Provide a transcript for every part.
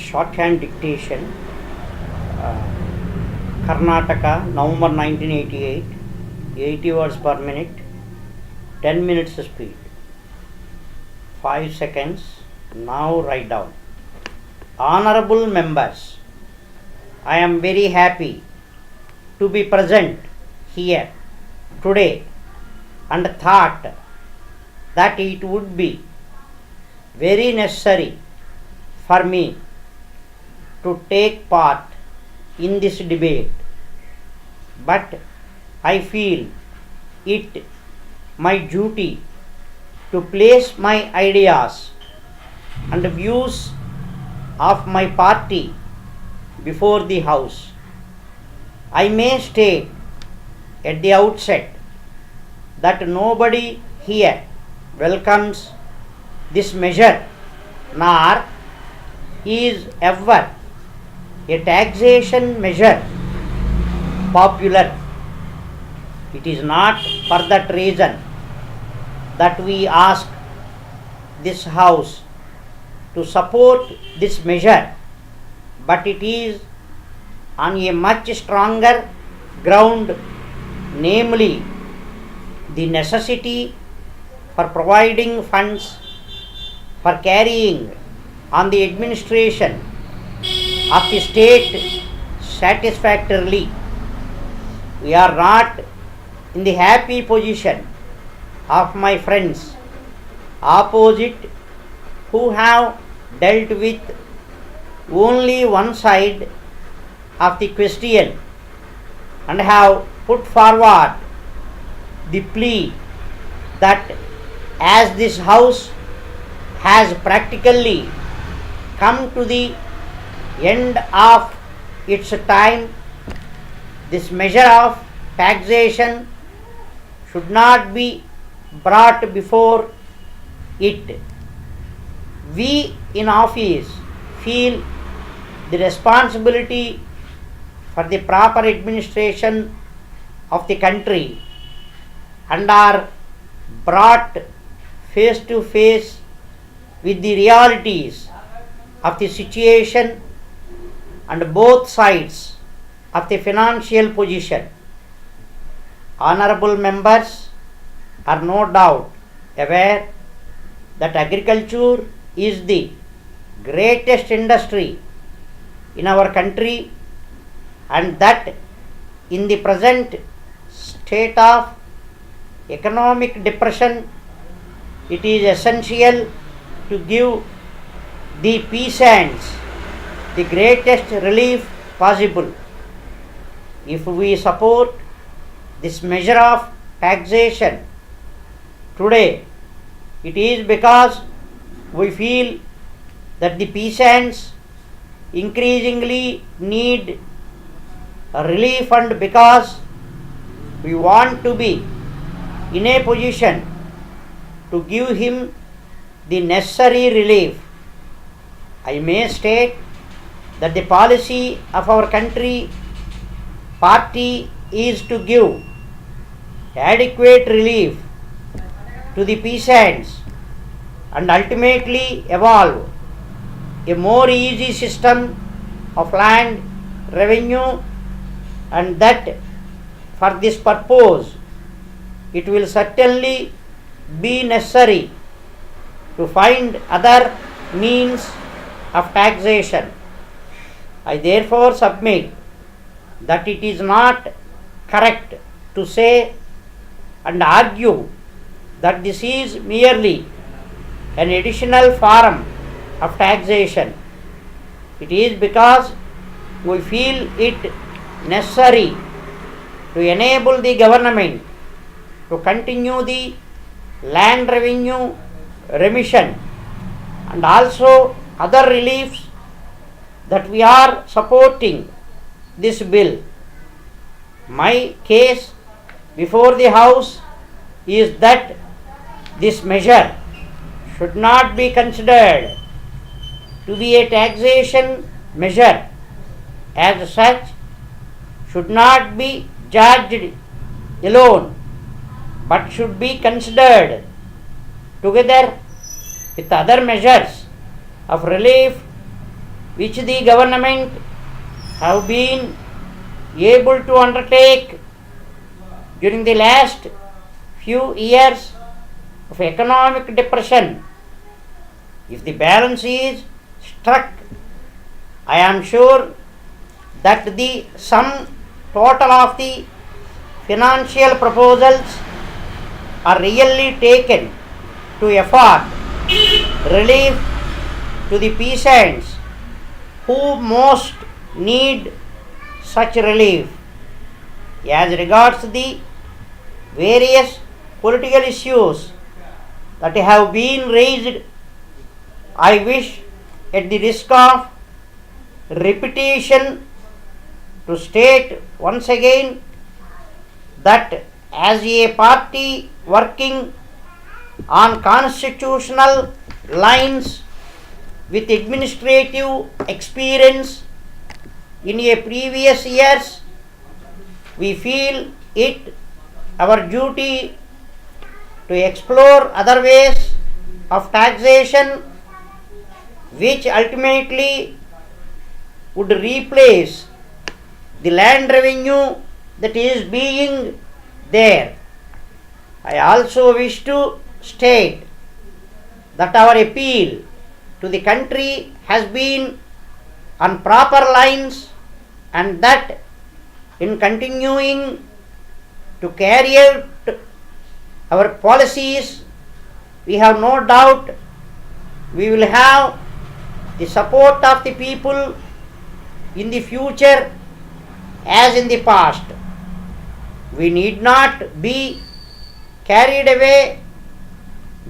Shorthand Dictation, Karnataka, November 1988, 80 words per minute, 10 minutes speed, 5 seconds. Now write down. Honorable members, I am very happy to be present here today and thought that it would be very necessary for me to take part in this debate, but I feel it my duty to place my ideas and views of my party before the House. I may state at the outset that nobody here welcomes this measure, nor is ever a taxation measure popular. It is not for that reason that we ask this House to support this measure, but it is on a much stronger ground, namely the necessity for providing funds for carrying on the administration of the state satisfactorily. We are not in the happy position of my friends opposite who have dealt with only one side of the question and have put forward the plea that as this House has practically come to the end of its time, this measure of taxation should not be brought before it. We in office feel the responsibility for the proper administration of the country and are brought face to face with the realities of the situation and both sides of the financial position. Honorable members are no doubt aware that agriculture is the greatest industry in our country and that in the present state of economic depression, it is essential to give the peasants the greatest relief possible. If we support this measure of taxation today, it is because we feel that the peasants increasingly need relief and because we want to be in a position to give him the necessary relief. I may state that the policy of our party is to give adequate relief to the peasants and ultimately evolve a more easy system of land revenue, and that for this purpose it will certainly be necessary to find other means of taxation. I therefore submit that it is not correct to say and argue that this is merely an additional form of taxation. It is because we feel it necessary to enable the government to continue the land revenue remission and also other reliefs that we are supporting this bill. My case before the House is that this measure should not be considered to be a taxation measure, as such should not be judged alone, but should be considered together with other measures of relief which the government have been able to undertake during the last few years of economic depression, if the balance is struck, I am sure that the sum total of the financial proposals are really taken to afford relief to the peasants who most need such relief. As regards the various political issues that have been raised, I wish, at the risk of repetition, to state once again that as a party working on constitutional lines with administrative experience in a previous years, we feel it our duty to explore other ways of taxation which ultimately would replace the land revenue that is being there. I also wish to state that our appeal to the country has been on proper lines, and that in continuing to carry out our policies, we have no doubt we will have the support of the people in the future as in the past. We need not be carried away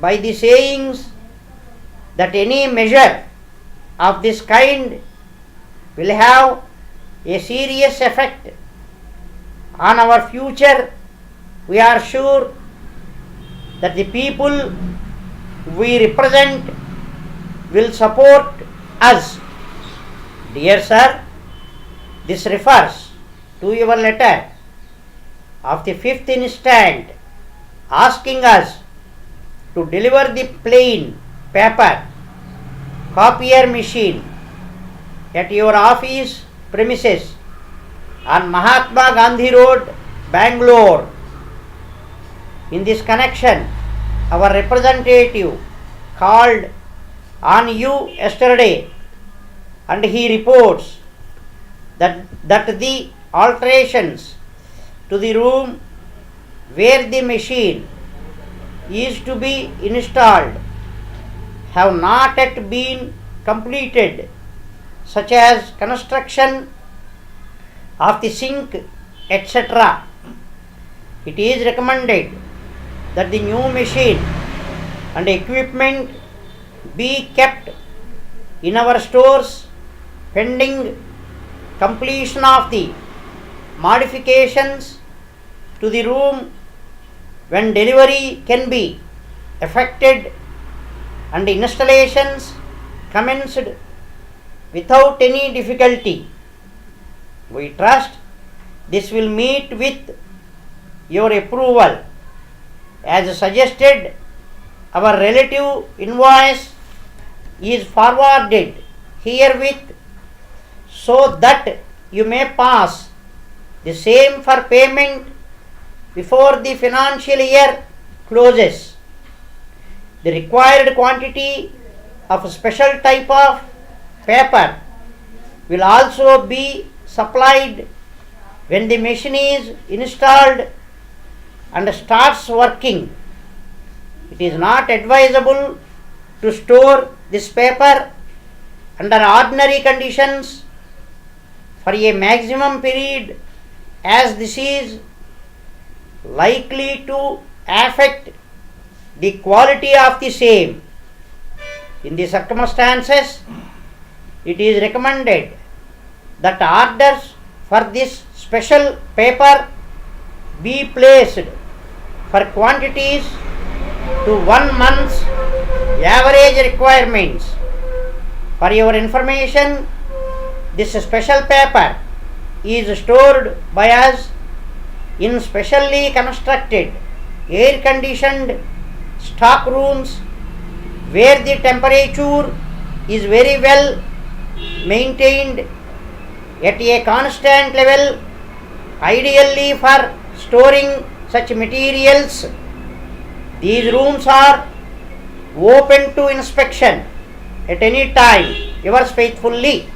by the sayings that any measure of this kind will have a serious effect on our future. We are sure that the people we represent will support us. Dear sir, this refers to your letter of the 5th instant asking us to deliver the plain paper copier machine at your office premises on Mahatma Gandhi Road, Bangalore. In this connection, our representative called on you yesterday, and he reports that the alterations to the room where the machine is to be installed have not yet been completed, such as construction of the sink, etc. It is recommended that the new machine and equipment be kept in our stores pending completion of the modifications to the room, when delivery can be effected and installations commenced without any difficulty. We trust this will meet with your approval. As suggested, our relative invoice is forwarded herewith so that you may pass the same for payment before the financial year closes. The required quantity of a special type of paper will also be supplied when the machine is installed and starts working. It is not advisable to store this paper under ordinary conditions for a maximum period, as this is likely to affect the quality of the same. In the circumstances, it is recommended that orders for this special paper be placed for quantities to 1 month's average requirements. For your information, this special paper is stored by us in specially constructed air-conditioned stock rooms where the temperature is very well maintained at a constant level, ideally for storing such materials. These rooms are open to inspection at any time. Yours faithfully.